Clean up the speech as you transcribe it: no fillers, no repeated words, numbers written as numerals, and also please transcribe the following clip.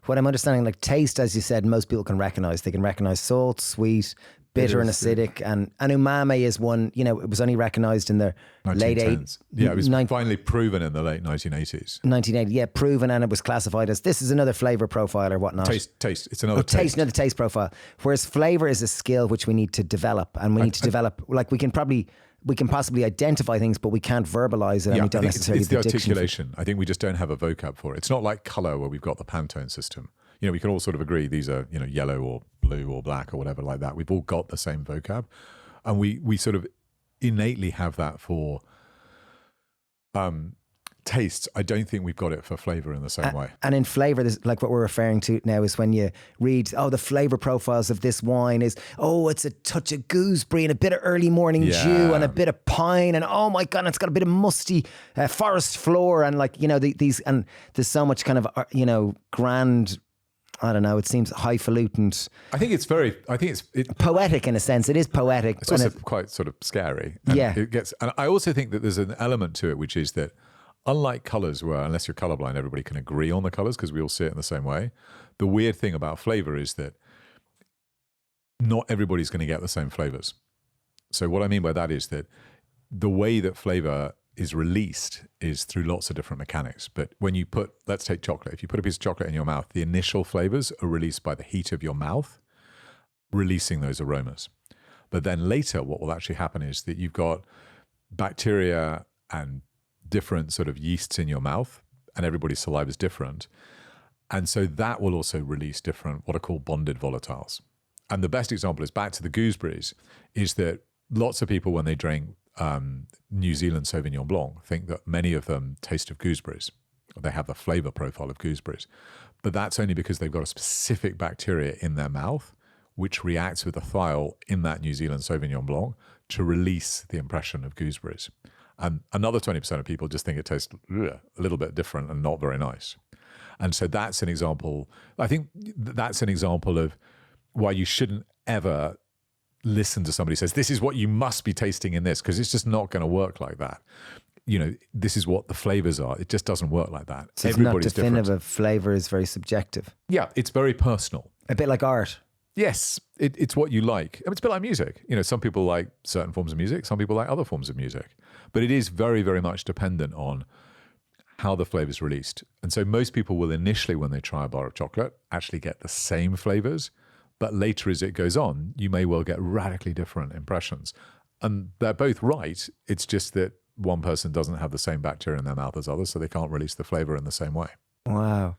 what I'm understanding, like taste, as you said, most people can recognize. They can recognize salt, sweet, bitter and acidic, and umami is one, you know, it was only recognized in the late 1910s. Yeah, it was finally proven in the late 1980s. 1980, yeah, proven, and it was classified as, this is another flavour profile or whatnot. Taste. It's another taste. Another taste profile. Whereas flavour is a skill which we need to develop, and we need to develop, like we can possibly identify things, but we can't verbalize it, and we don't necessarily it's the articulation. I think we just don't have a vocab for it. It's not like colour where we've got the Pantone system. You know, we can all sort of agree these are, you know, yellow or blue or black or whatever like that. We've all got the same vocab, and we sort of innately have that for tastes. I don't think we've got it for flavour in the same way. And in flavour, like what we're referring to now is when you read, the flavour profiles of this wine is, it's a touch of gooseberry and a bit of early morning dew and a bit of pine, and oh my God, it's got a bit of musty forest floor, and like, you know, these, and there's so much kind of, you know, grand, I don't know, it seems highfalutin. I think it's poetic in a sense. It is poetic. It's also quite sort of scary. And and I also think that there's an element to it, which is that unlike colours where, unless you're colourblind, everybody can agree on the colours because we all see it in the same way. The weird thing about flavour is that not everybody's going to get the same flavours. So what I mean by that is that the way that flavour is released is through lots of different mechanics. But when you let's take chocolate. If you put a piece of chocolate in your mouth, the initial flavours are released by the heat of your mouth, releasing those aromas. But then later, what will actually happen is that you've got bacteria and different sort of yeasts in your mouth, and everybody's saliva is different. And so that will also release different, what are called bonded volatiles. And the best example is back to the gooseberries, is that lots of people, when they drink New Zealand Sauvignon Blanc, think that many of them taste of gooseberries. They have the flavour profile of gooseberries. But that's only because they've got a specific bacteria in their mouth which reacts with the thiol in that New Zealand Sauvignon Blanc to release the impression of gooseberries. And another 20% of people just think it tastes a little bit different and not very nice. And so that's an example. I think that's an example of why you shouldn't ever listen to somebody who says, this is what you must be tasting in this, because it's just not going to work like that. You know, this is what the flavors are. It just doesn't work like that. So everybody's it's not definitive. Different. Flavor is very subjective. Yeah, it's very personal. A bit like art. Yes, it's what you like. I mean, it's a bit like music. You know, some people like certain forms of music, some people like other forms of music. But it is very, very much dependent on how the flavor is released. And so most people will initially, when they try a bar of chocolate, actually get the same flavors. But later, as it goes on, you may well get radically different impressions. And they're both right. It's just that one person doesn't have the same bacteria in their mouth as others, so they can't release the flavor in the same way. Wow.